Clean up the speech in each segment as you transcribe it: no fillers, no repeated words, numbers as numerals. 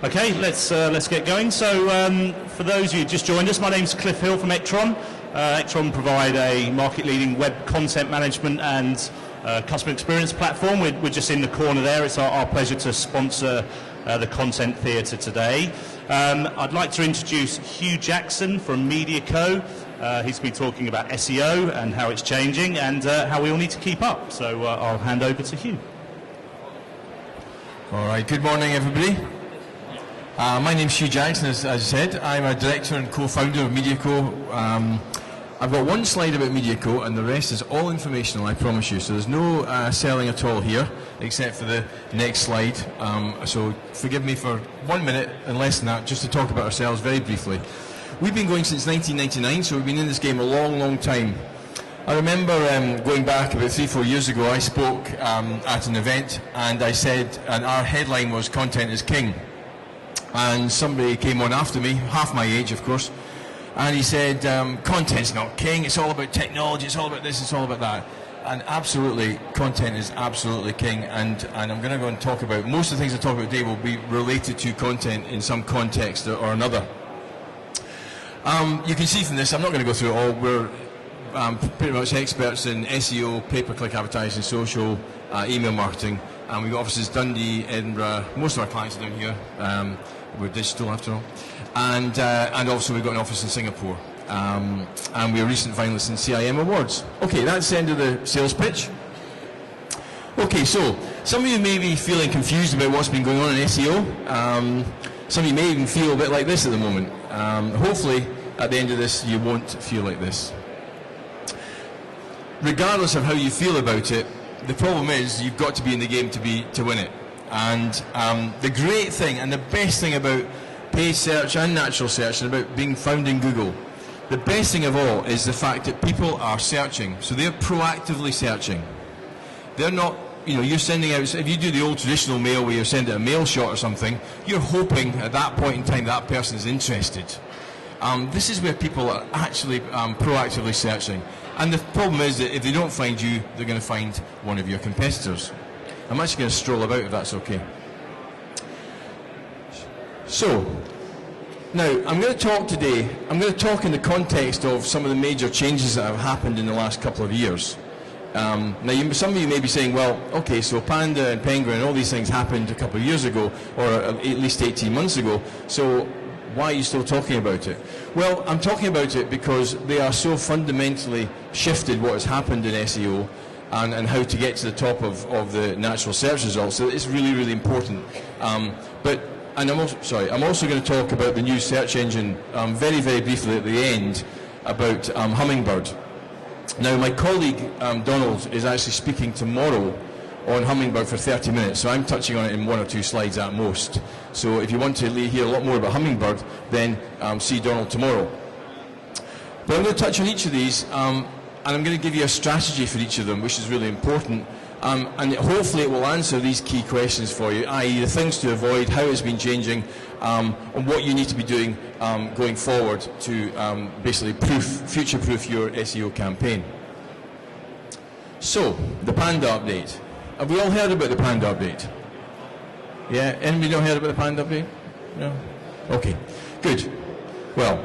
Okay, let's get going. So, for those of you who just joined us, my name's Cliff Hill from Ectron. Ectron provide a market-leading web content management and customer experience platform. We're just in the corner there. It's our pleasure to sponsor the Content Theatre today. I'd like to introduce Hugh Jackson from MediaCo. He's been talking about SEO and how it's changing and how we all need to keep up. So I'll hand over to Hugh. All right, good morning everybody. My name's Hugh Jackson, as I said. I'm a director and co-founder of MediaCo. I've got one slide about MediaCo and the rest is all informational, I promise you. So there's no selling at all here, except for the next slide. So forgive me for 1 minute and less than that, just to talk about ourselves very briefly. We've been going since 1999, so we've been in this game a long, long time. I remember going back about 3-4 years ago, I spoke at an event and I said, and our headline was "Content is King." And somebody came on after me, half my age of course, and he said, content's not king, it's all about technology, it's all about this, it's all about that. And absolutely, content is absolutely king, and I'm going to go and talk about, most of the things I talk about today will be related to content in some context or another. You can see from this, I'm not going to go through it all, we're pretty much experts in SEO, pay-per-click advertising, social, email marketing, and we've got offices Dundee, Edinburgh, most of our clients are down here. We're digital after all, and also we've got an office in Singapore, and we're a recent finalists in CIM Awards. Okay, that's the end of the sales pitch. Okay, so some of you may be feeling confused about what's been going on in SEO. Some of you may even feel a bit like this at the moment. Hopefully, at the end of this, you won't feel like this. Regardless of how you feel about it, the problem is you've got to be in the game to win it. And the great thing and the best thing about paid search and natural search and about being found in Google, the best thing of all is the fact that people are searching. So they're proactively searching. They're not, you're sending out, if you do the old traditional mail where you're sending a mail shot or something, you're hoping at that point in time that person is interested. This is where people are actually proactively searching. And the problem is that if they don't find you, they're going to find one of your competitors. I'm actually going to stroll about if that's okay. So, now I'm going to talk today, I'm going to talk in the context of some of the major changes that have happened in the last couple of years. Now some of you may be saying, well, okay, so Panda and Penguin and all these things happened a couple of years ago, or at least 18 months ago, so why are you still talking about it? Well, I'm talking about it because they are so fundamentally shifted what has happened in SEO and how to get to the top of the natural search results. So it's really, really important. I'm also going to talk about the new search engine very, very briefly at the end about Hummingbird. Now, my colleague Donald is actually speaking tomorrow on Hummingbird for 30 minutes, so I'm touching on it in 1 or 2 slides at most. So if you want to hear a lot more about Hummingbird, then see Donald tomorrow. But I'm going to touch on each of these, and I'm going to give you a strategy for each of them, which is really important. And hopefully it will answer these key questions for you, i.e. the things to avoid, how it's been changing, and what you need to be doing going forward to basically future-proof your SEO campaign. So, the Panda update. Have we all heard about the Panda update? Yeah? Anybody not heard about the Panda update? No? Okay, good. Well,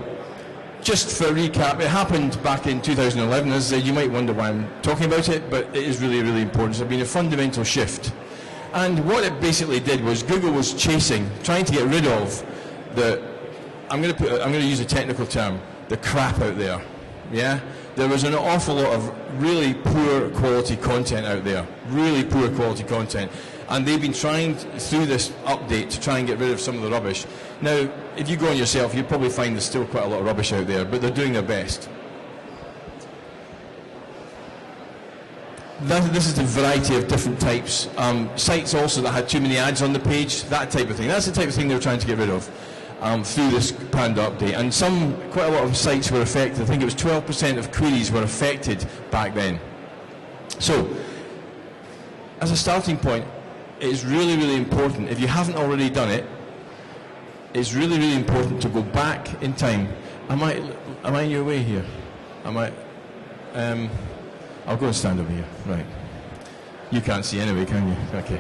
just for a recap, it happened back in 2011. As you might wonder why I'm talking about it, but it is really, really important. It's been a fundamental shift. And what it basically did was Google was trying to get rid of I'm going to use a technical term, the crap out there. Yeah? There was an awful lot of really poor quality content out there. Really poor quality content. And they've been trying through this update to try and get rid of some of the rubbish. Now, if you go on yourself, you'll probably find there's still quite a lot of rubbish out there, but they're doing their best. This is the variety of different types. Sites also that had too many ads on the page, that type of thing. That's the type of thing they were trying to get rid of through this Panda update. And quite a lot of sites were affected. I think it was 12% of queries were affected back then. So, as a starting point, it is really, really important, if you haven't already done it, it's really, really important to go back in time. Am I in your way here? I'll go and stand over here. Right. You can't see anyway, can you? Okay.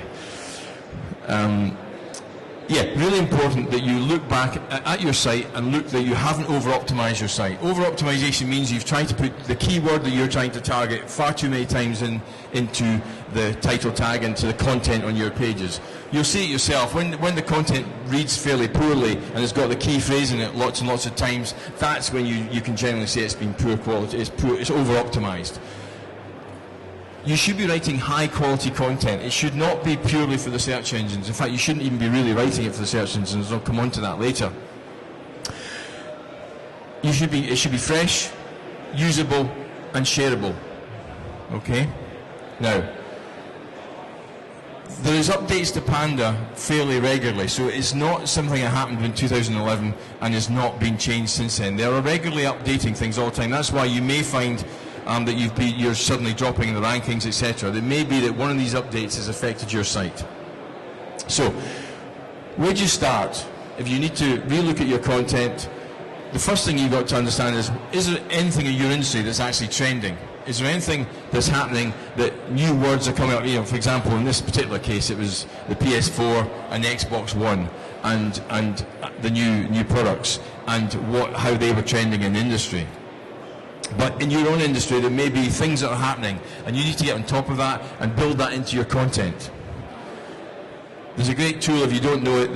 Yeah, really important that you look back at your site and look that you haven't over-optimized your site. Over-optimization means you've tried to put the keyword that you're trying to target far too many times into the title tag, into the content on your pages. You'll see it yourself. When the content reads fairly poorly and it's got the key phrase in it lots and lots of times, that's when you can generally say it's been poor quality, it's over-optimized. You should be writing high quality content. It should not be purely for the search engines. In fact, you shouldn't even be really writing it for the search engines. I'll come on to that later. It should be fresh, usable, and shareable. Okay? Now, there is updates to Panda fairly regularly, so it's not something that happened in 2011 and has not been changed since then. They are regularly updating things all the time. That's why you may find that you're suddenly dropping in the rankings, etc. It may be that one of these updates has affected your site. So, where do you start? If you need to relook at your content, the first thing you've got to understand is there anything in your industry that's actually trending? Is there anything that's happening that new words are coming up? You know, for example, in this particular case, it was the PS4 and the Xbox One and the new products and how they were trending in the industry. But in your own industry, there may be things that are happening, and you need to get on top of that and build that into your content. There's a great tool, if you don't know it,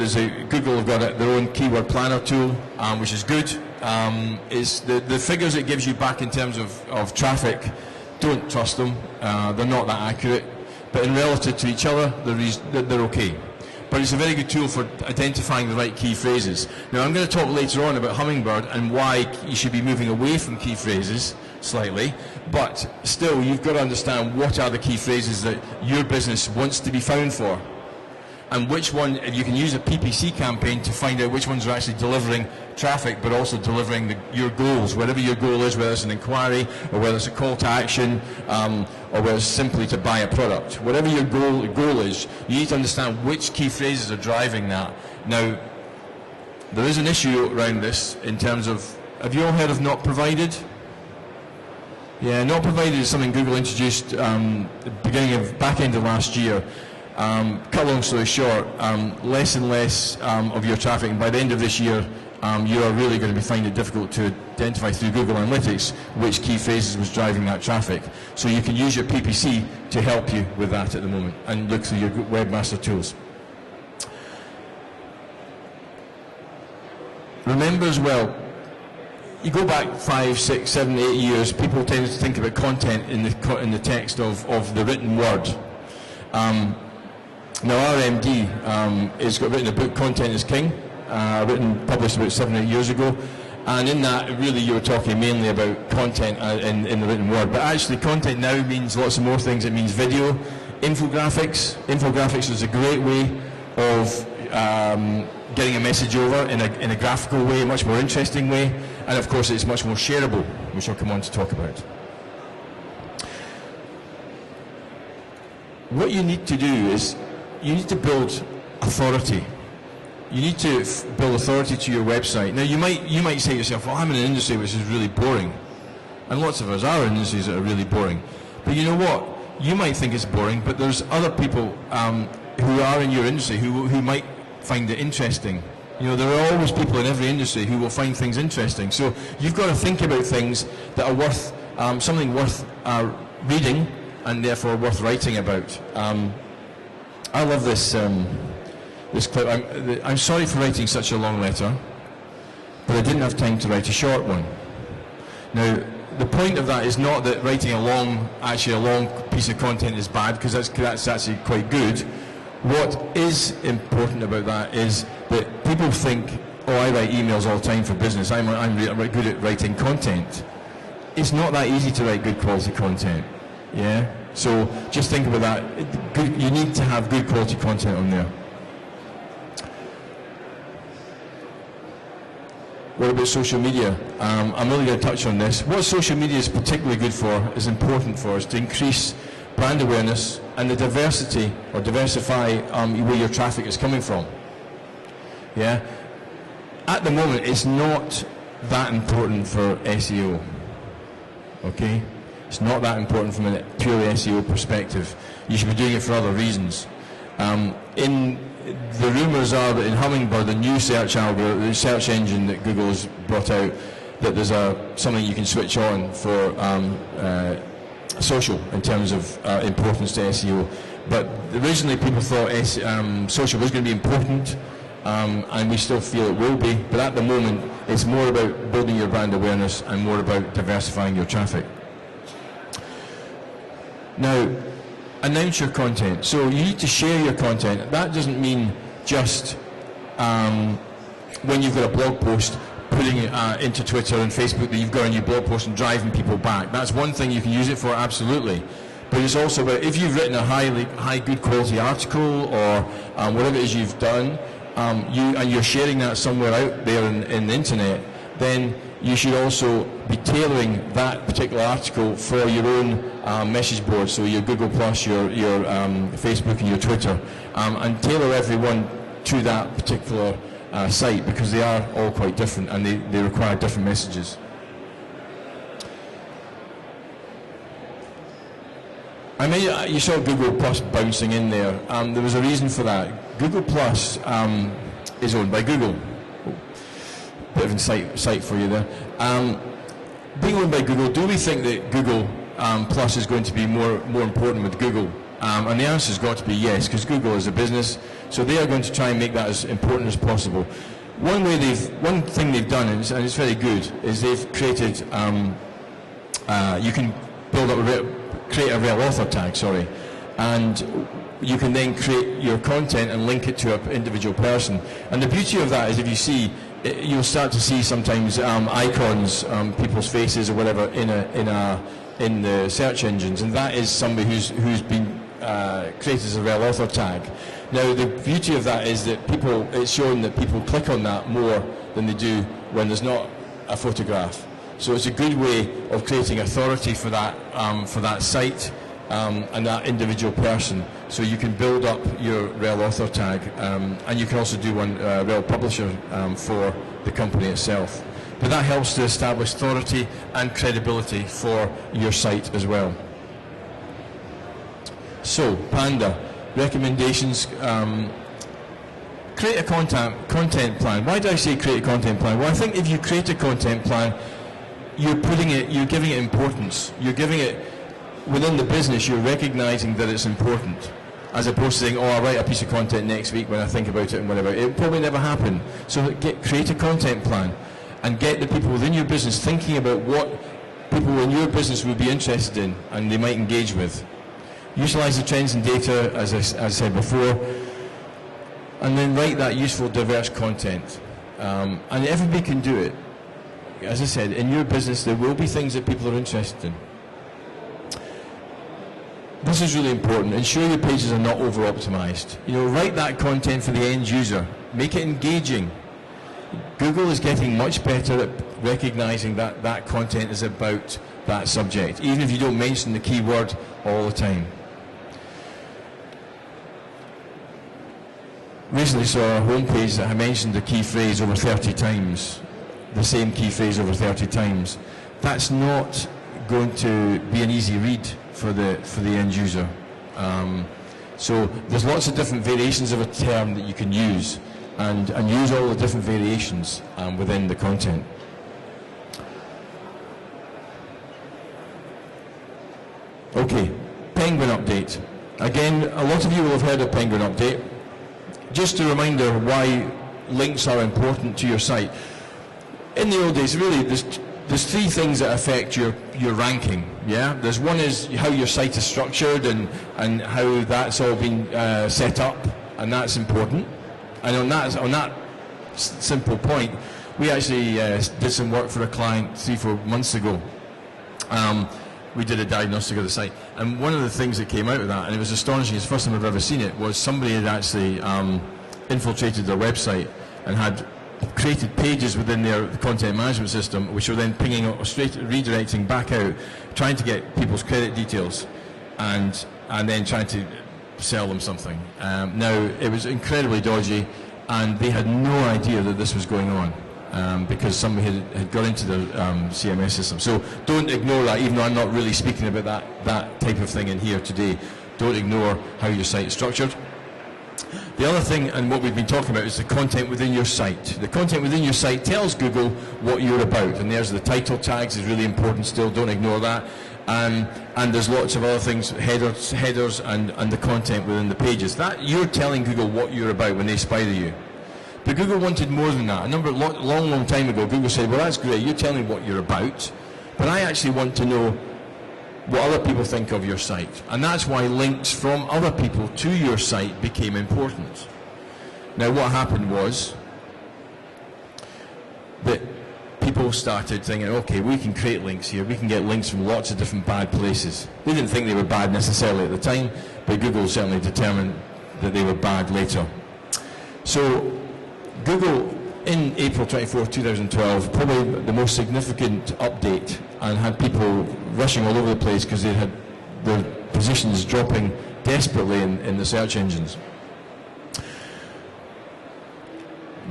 Google have got their own keyword planner tool, which is good. Is the figures it gives you back in terms of traffic, don't trust them. They're not that accurate. But in relative to each other, they're okay. But it's a very good tool for identifying the right key phrases. Now, I'm going to talk later on about Hummingbird and why you should be moving away from key phrases slightly, but still, you've got to understand what are the key phrases that your business wants to be found for. And which one, if you can use a PPC campaign to find out which ones are actually delivering traffic, but also delivering your goals, whatever your goal is, whether it's an inquiry, or whether it's a call to action, or whether it's simply to buy a product. Whatever your goal is, you need to understand which key phrases are driving that. Now, there is an issue around this in terms of, have you all heard of not provided? Yeah, not provided is something Google introduced back end of last year. Cut a long story short, less and less of your traffic, and by the end of this year, you are really going to be finding it difficult to identify through Google Analytics which key phrases was driving that traffic. So you can use your PPC to help you with that at the moment, and look through your webmaster tools. Remember as well, you go back 5, 6, 7, 8 years, people tend to think about content in the text of the written word. Now our MD has written a book, Content is King, published about 7 or 8 years ago, and in that really you were talking mainly about content in the written word, but actually content now means lots of more things. It means video, infographics. Infographics is a great way of getting a message over in a graphical way, a much more interesting way, and of course it's much more shareable, which I'll come on to talk about. What you need to do is you need to build authority. You need to build authority to your website. Now you might say to yourself, well, I'm in an industry which is really boring. And lots of us are in industries that are really boring. But you know what? You might think it's boring, but there's other people who are in your industry who might find it interesting. You know, there are always people in every industry who will find things interesting. So you've got to think about things that are worth, something worth reading and therefore worth writing about. I love this clip. I'm sorry for writing such a long letter, but I didn't have time to write a short one. Now, the point of that is not that writing a long piece of content is bad, because that's actually quite good. What is important about that is that people think, oh, I write emails all the time for business, I'm good at writing content. It's not that easy to write good quality content. Yeah? So just think about that. You need to have good quality content on there. What about social media? I'm really going to touch on this. What social media is particularly good for, is important for, is to increase brand awareness and the diversity, or diversify where your traffic is coming from. Yeah? At the moment, it's not that important for SEO. Okay? It's not that important from a purely SEO perspective. You should be doing it for other reasons. In the rumours are that in Hummingbird, the new search algorithm, the search engine that Google has brought out, that there's something you can switch on for social in terms of importance to SEO. But originally people thought social was going to be important, and we still feel it will be. But at the moment, it's more about building your brand awareness and more about diversifying your traffic. Now, announce your content. So you need to share your content. That doesn't mean just when you've got a blog post, putting it into Twitter and Facebook that you've got a new blog post and driving people back. That's one thing you can use it for, absolutely. But it's also about if you've written a high good quality article or whatever it is you've done, and you're sharing that somewhere out there in the internet, then you should also be tailoring that particular article for your own message board, so your Google Plus, your Facebook and your Twitter, and tailor everyone to that particular site, because they are all quite different and they require different messages. I mean, you saw Google Plus bouncing in there. There was a reason for that. Google Plus is owned by Google. Bit of insight for you there. Being owned by Google, do we think that Google Plus is going to be more important with Google? And the answer's got to be yes, because Google is a business, so they are going to try and make that as important as possible. One thing they've done, and it's very good, is they've created. You can build up create a rel author tag, and you can then create your content and link it to an individual person. And the beauty of that is, if you see, you'll start to see sometimes icons, people's faces or whatever in the search engines, and that is somebody who's been created as a rel author tag. Now the beauty of that is that it's shown that people click on that more than they do when there's not a photograph. So it's a good way of creating authority for that site and that individual person. So you can build up your rel author tag, and you can also do one rel publisher for the company itself. But that helps to establish authority and credibility for your site as well. So, Panda, recommendations. Create a content plan. Why do I say create a content plan? Well, I think if you create a content plan, you're giving it importance. You're giving it, within the business, you're recognizing that it's important, as opposed to saying, oh, I'll write a piece of content next week when I think about it and whatever. It will probably never happen. So create a content plan and get the people within your business thinking about what people in your business would be interested in and they might engage with. Utilize the trends and data, as I said before, and then write that useful, diverse content. And everybody can do it. As I said, in your business there will be things that people are interested in. This is really important. Ensure your pages are not over-optimized. Write that content for the end user. Make it engaging. Google is getting much better at recognizing that that content is about that subject, even if you don't mention the keyword all the time. Recently saw a homepage that I mentioned the key phrase over 30 times, the same key phrase over 30 times. That's not going to be an easy read for the end user. So there's lots of different variations of a term that you can use, and use all the different variations within the content. Okay, Penguin update. Again, a lot of you will have heard of Penguin update. Just a reminder why links are important to your site. In the old days, really, there's three things that affect your ranking. Yeah, there's one is how your site is structured and how that's all been set up, and that's important. And on that simple point, we actually did some work for a client 3-4 months ago. We did a diagnostic of the site, and one of the things that came out of that, and it was astonishing, it's the first time I've ever seen it, was somebody had actually infiltrated their website and had created pages within their content management system, which were then pinging straight, redirecting back out, trying to get people's credit details, and then trying to sell them something. Now, it was incredibly dodgy, and they had no idea that this was going on. Because somebody had got into the CMS system. So don't ignore that, even though I'm not really speaking about that type of thing in here today. Don't ignore how your site is structured. The other thing, and what we've been talking about, is the content within your site. The content within your site tells Google what you're about, and there's the title tags is really important still, don't ignore that. And there's lots of other things, headers and the content within the pages. That you're telling Google what you're about when they spider you. But Google wanted more than that. Long time ago, Google said, well, that's great, you're telling me what you're about, but I actually want to know what other people think of your site. And that's why links from other people to your site became important. Now, what happened was that people started thinking, okay, we can create links here, we can get links from lots of different bad places. They didn't think they were bad necessarily at the time, but Google certainly determined that they were bad later. So Google, in April 24, 2012, probably the most significant update, and had people rushing all over the place because they had their positions dropping desperately in the search engines.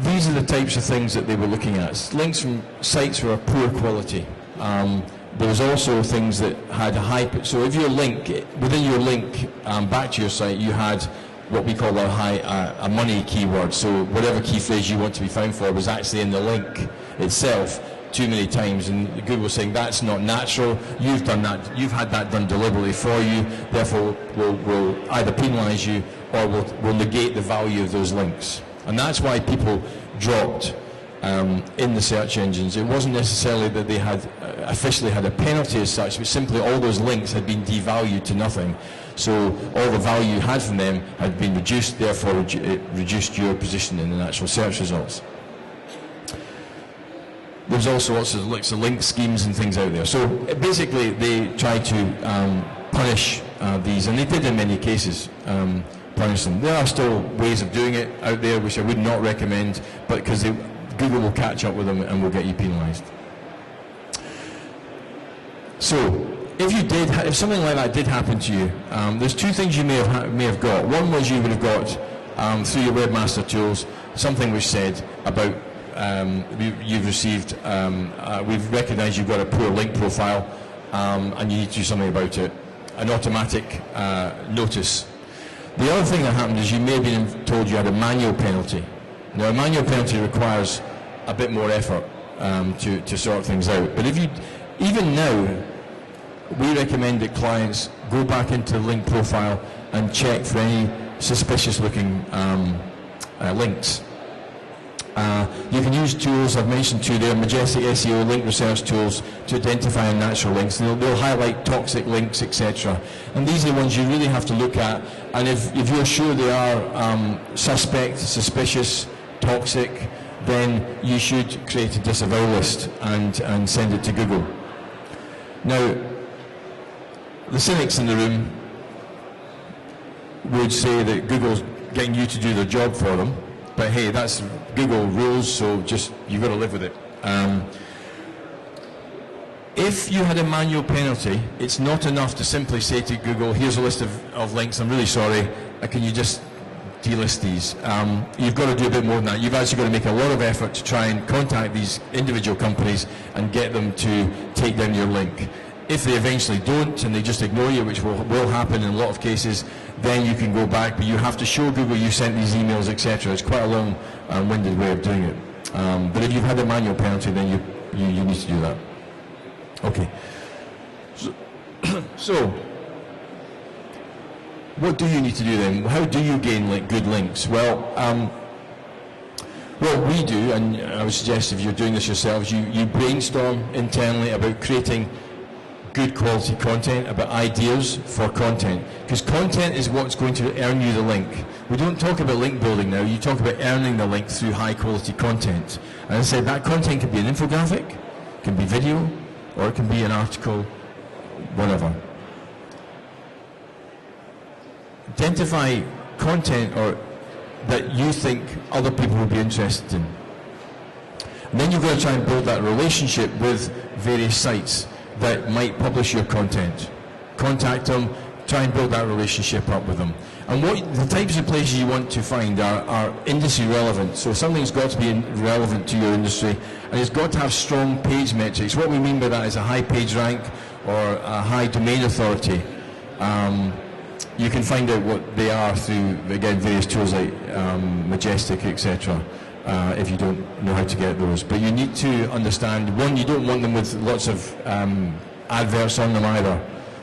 These are the types of things that they were looking at. Links from sites were of poor quality. There was also things that had a high, so if your link, within your link back to your site, you had what we call a money keyword. So whatever key phrase you want to be found for was actually in the link itself too many times, and Google was saying that's not natural, you've done that, you've had that done deliberately for you, therefore we'll either penalise you or we'll negate the value of those links. And that's why people dropped in the search engines. It wasn't necessarily that they had officially had a penalty as such, but simply all those links had been devalued to nothing. So all the value you had from them had been reduced, therefore it reduced your position in the actual search results. There's also lots of link schemes and things out there. So basically they tried to punish these, and they did in many cases punish them. There are still ways of doing it out there which I would not recommend, but because Google will catch up with them and will get you penalised. So if something like that did happen to you, there's two things you may have got. One was you would have got through your webmaster tools something which said about you've received, we've recognised you've got a poor link profile and you need to do something about it. An automatic notice. The other thing that happened is you may have been told you had a manual penalty. Now, a manual penalty requires a bit more effort to sort things out. But even now, we recommend that clients go back into the link profile and check for any suspicious looking links. You can use tools, I've mentioned two there, Majestic SEO link research tools to identify unnatural links. They'll highlight toxic links, etc. And these are the ones you really have to look at. And if you're sure they are suspect, suspicious, toxic, then you should create a disavow list and send it to Google. Now, the cynics in the room would say that Google's getting you to do their job for them. But hey, that's Google rules, so just you've got to live with it. If you had a manual penalty, it's not enough to simply say to Google, here's a list of links, I'm really sorry, can you just delist these? You've got to do a bit more than that. You've actually got to make a lot of effort to try and contact these individual companies and get them to take down your link. If they eventually don't and they just ignore you, which will happen in a lot of cases, then you can go back, but you have to show Google you sent these emails, etc. It's quite a long-winded way of doing it. But if you've had a manual penalty, then you need to do that. Okay. So what do you need to do then? How do you gain good links? Well, what we do, and I would suggest if you're doing this yourselves, you brainstorm internally about creating good quality content, about ideas for content, because content is what's going to earn you the link. We don't talk about link building now, you talk about earning the link through high quality content. And I said that content can be an infographic, it can be video, or it can be an article, whatever. Identify content that you think other people will be interested in. And then you've got to try and build that relationship with various sites that might publish your content. Contact them, try and build that relationship up with them. And the types of places you want to find are industry relevant. So something's got to be relevant to your industry, and it's got to have strong page metrics. What we mean by that is a high page rank or a high domain authority. You can find out what they are through, again, various tools like Majestic, etc., if you don't know how to get those. But you need to understand, one, you don't want them with lots of adverts on them either.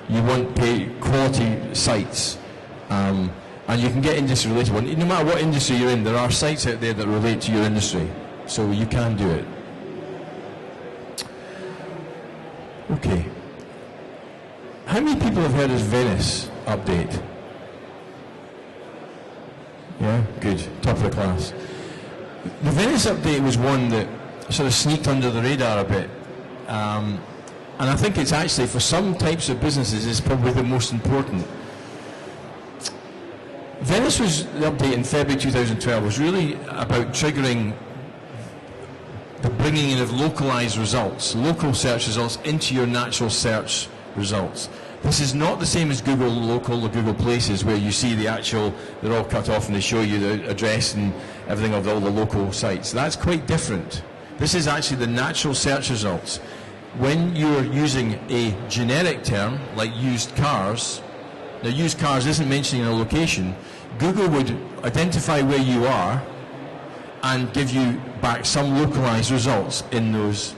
You want quality sites. And you can get industry related ones. No matter what industry you're in, there are sites out there that relate to your industry. So you can do it. Okay. How many people have heard of Venice update? Yeah, good. Top of the class. The Venice update was one that sort of sneaked under the radar a bit. And I think it's actually, for some types of businesses, is probably the most important. Venice was, the update in February 2012 was really about triggering the bringing in of localized results, local search results into your natural search results. This is not the same as Google Local or Google Places, where you see the actual, they're all cut off and they show you the address and everything of all the local sites. That's quite different. This is actually the natural search results. When you're using a generic term, like used cars, now used cars isn't mentioning a location, Google would identify where you are and give you back some localized results in those,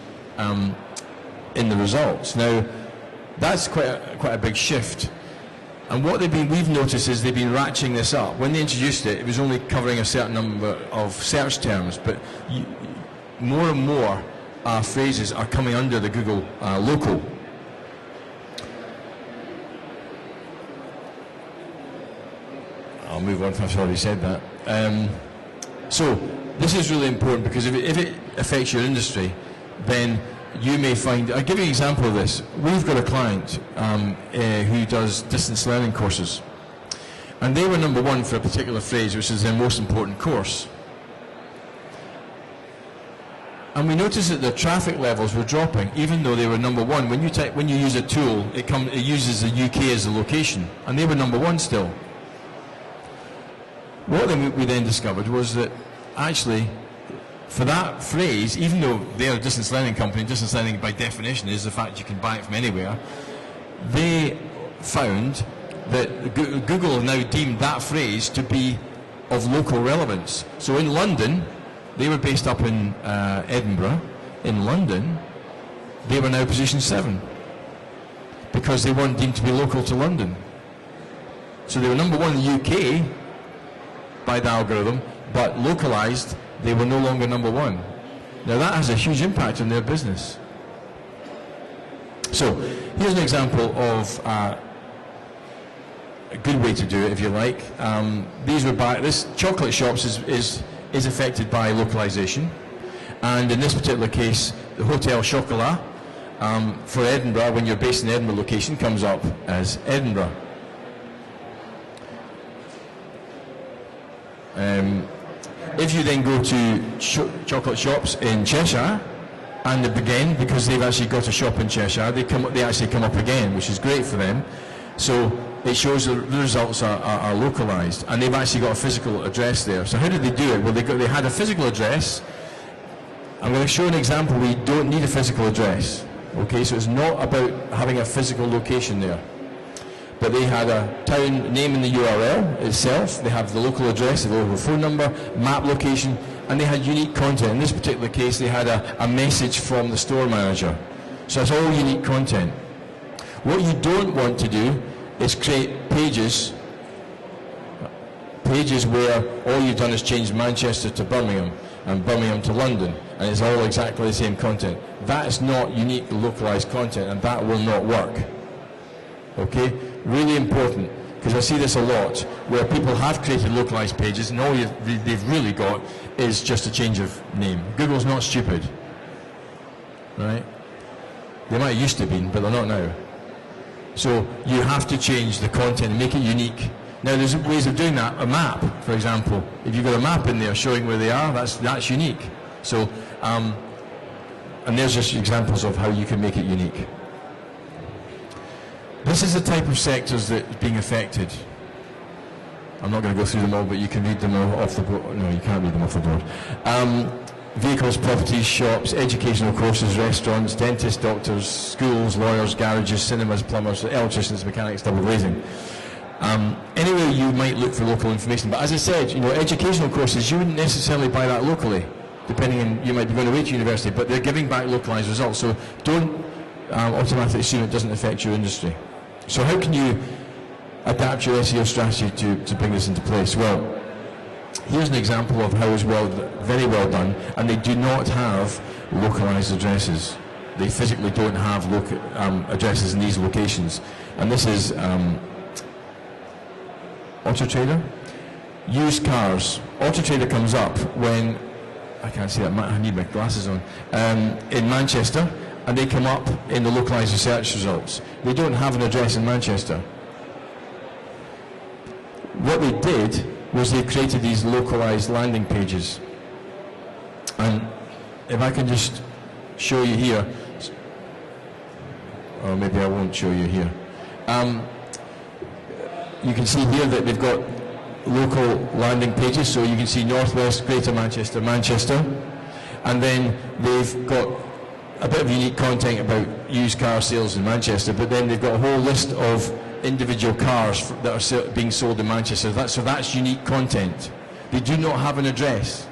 in the results. Now, that's quite a big shift. And what we've noticed is they've been ratcheting this up. When they introduced it, it was only covering a certain number of search terms, but more and more phrases are coming under the Google Local. I'll move on if I've already said that. So this is really important, because if it affects your industry, then you may find, I'll give you an example of this. We've got a client who does distance learning courses, and they were number one for a particular phrase, which is their most important course. And we noticed that their traffic levels were dropping, even though they were number one. When you use a tool, it uses the UK as a location, and they were number one still. What we then discovered was that actually, for that phrase, even though they're a distance learning company, distance learning by definition is the fact you can buy it from anywhere, they found that Google now deemed that phrase to be of local relevance. So in London, they were based up in Edinburgh. In London, they were now position 7 because they weren't deemed to be local to London. So they were number one in the UK by the algorithm, but localized, they were no longer number one. Now that has a huge impact on their business. So here's an example of a good way to do it, if you like. This chocolate shops is affected by localization, and in this particular case, the Hotel Chocolat for Edinburgh, when you're based in Edinburgh location, comes up as Edinburgh. If you then go to chocolate shops in Cheshire, and again, because they've actually got a shop in Cheshire, they actually come up again, which is great for them. So it shows that the results are localized, and they've actually got a physical address there. So how did they do it? Well, they had a physical address. I'm going to show an example where you don't need a physical address. Okay, so it's not about having a physical location there. But they had a town name in the URL itself, they have the local address, the local phone number, map location, and they had unique content. In this particular case, they had a message from the store manager. So it's all unique content. What you don't want to do is create pages where all you've done is change Manchester to Birmingham and Birmingham to London, and it's all exactly the same content. That is not unique localized content, and that will not work. Okay? Really important, because I see this a lot, where people have created localized pages and all they've really got is just a change of name. Google's not stupid, right? They might have used to be, but they're not now. So you have to change the content and make it unique. Now there's ways of doing that. A map, for example. If you've got a map in there showing where they are, that's unique. So, and there's just examples of how you can make it unique. This is the type of sectors that are being affected. I'm not going to go through them all, but you can read them off the board. No, you can't read them off the board. Vehicles, properties, shops, educational courses, restaurants, dentists, doctors, schools, lawyers, garages, cinemas, plumbers, electricians, mechanics, double glazing. Anywhere you might look for local information, but as I said, you know, educational courses, you wouldn't necessarily buy that locally, depending on, you might be going away to university, but they're giving back localized results, so don't automatically assume it doesn't affect your industry. So how can you adapt your SEO strategy to bring this into place? Well, here's an example of how it's very well done, and they do not have localized addresses. They physically don't have addresses in these locations. And this is AutoTrader. Used cars. AutoTrader comes up when, I can't see that, I need my glasses on, in Manchester, and they come up in the localized search results. They don't have an address in Manchester. What they did was they created these localized landing pages. And if I can just show you here, or maybe I won't show you here. You can see here that they've got local landing pages, so you can see Northwest, Greater Manchester, Manchester, and then they've got a bit of unique content about used car sales in Manchester, but then they've got a whole list of individual cars that are being sold in Manchester. So that's unique content. They do not have an address.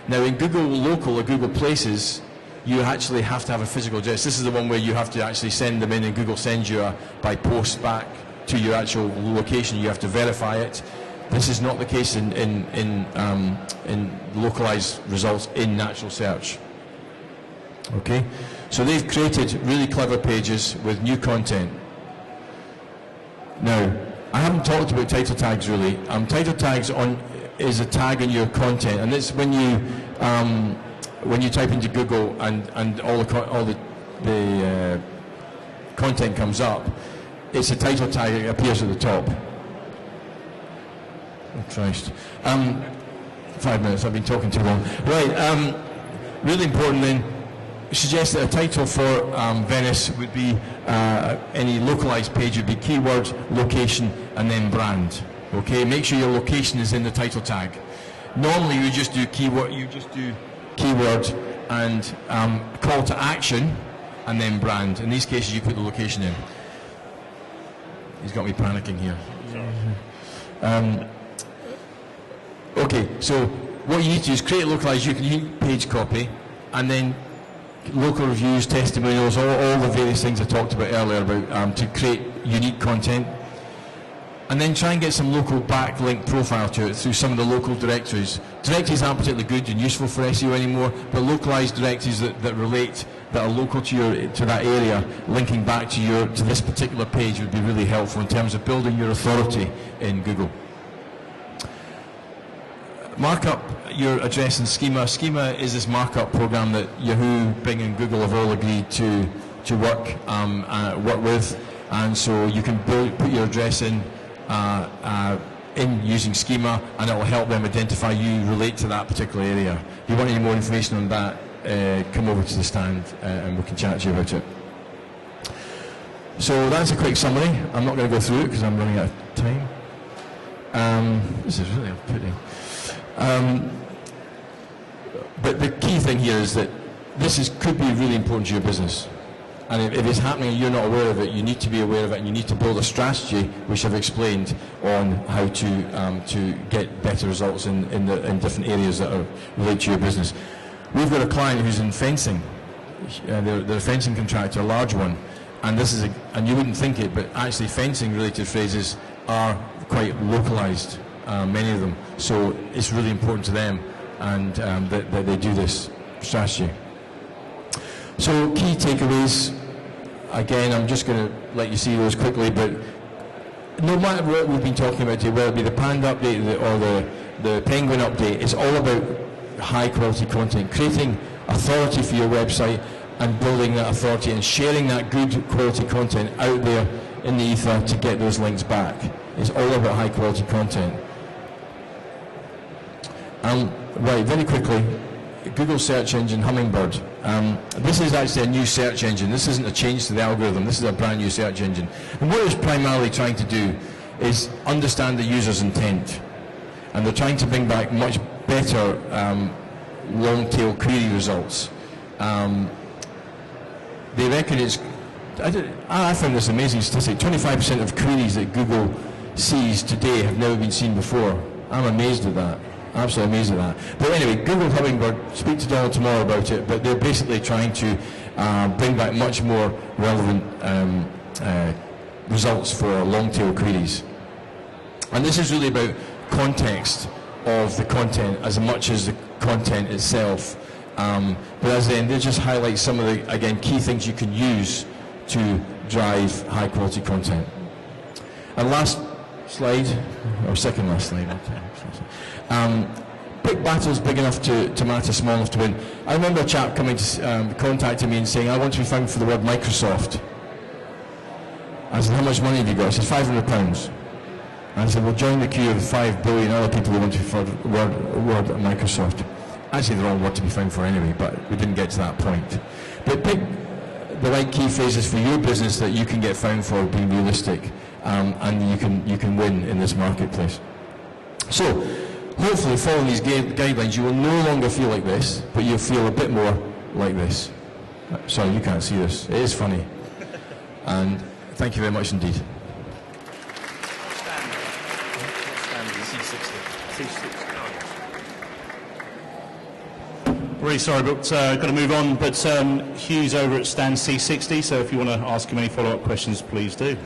Now in Google Local or Google Places, you actually have to have a physical address. This is the one where you have to actually send them in, and Google sends you by post back to your actual location. You have to verify it. This is not the case in localized results in natural search. Okay, so they've created really clever pages with new content. Now, I haven't talked about title tags really. Title tags is a tag in your content, and it's when you type into Google and all the content comes up. It's a title tag that appears at the top. Oh Christ! 5 minutes. I've been talking too long. Right. Really important then. Suggest that a title for Venice would be any localized page would be keyword, location, and then brand. Okay, make sure your location is in the title tag. Normally you just do keyword, and call to action, and then brand. In these cases, you put the location in. He's got me panicking here. Okay, so what you need to do is create a localized unique page copy, and then local reviews, testimonials, all the various things I talked about earlier about to create unique content, and then try and get some local backlink profile to it through some of the local directories. Directories aren't particularly good and useful for SEO anymore, but localized directories that relate, that are local to that area, linking back to this particular page would be really helpful in terms of building your authority in Google. Markup your address in Schema. Schema is this markup program that Yahoo, Bing, and Google have all agreed to work with, and so you can put your address in using Schema, and it will help them identify you relate to that particular area. If you want any more information on that, come over to the stand and we can chat to you about it. So that's a quick summary. I'm not going to go through it because I'm running out of time. This is really off-putting. But the key thing here is that this could be really important to your business. And if it's happening and you're not aware of it, you need to be aware of it, and you need to build a strategy, which I've explained, on how to get better results in different areas that relate to your business. We've got a client who's in fencing. They're a fencing contractor, a large one. And this is and you wouldn't think it, but actually fencing-related phrases are quite localized, many of them. So it's really important to them, and that they do this strategy. So key takeaways, again, I'm just going to let you see those quickly, but no matter what we've been talking about today, whether it be the Panda update or the Penguin update, it's all about high quality content, creating authority for your website and building that authority and sharing that good quality content out there in the ether to get those links back. It's all about high quality content. Right, very quickly, Google search engine Hummingbird. This is actually a new search engine. This isn't a change to the algorithm. This is a brand new search engine. And what it's primarily trying to do is understand the user's intent. And they're trying to bring back much better long-tail query results. They reckon it's... I found this amazing statistic. 25% of queries that Google sees today have never been seen before. I'm amazed at that. Absolutely amazed at that. But anyway, Google Hummingbird, speak to Donald tomorrow about it, but they're basically trying to bring back much more relevant results for long-tail queries. And this is really about context of the content as much as the content itself. But as then, they just highlight some of the, again, key things you can use to drive high-quality content. And last slide, or second last slide. Pick battles big enough to matter, small enough to win. I remember a chap coming to contacting me and saying, I want to be found for the word Microsoft. I said, how much money have you got? He said, £500. I said, well, join the queue of 5 billion other people who want to be for the word Microsoft. Actually, the wrong word to be found for anyway, but we didn't get to that point. But pick the right key phrases for your business that you can get found for being realistic, and you can win in this marketplace. So, hopefully, following these guidelines, you will no longer feel like this, but you'll feel a bit more like this. Sorry, you can't see this. It is funny. And thank you very much indeed. Really sorry, but got to move on. But Hugh's over at stand C60, so if you want to ask him any follow-up questions, please do.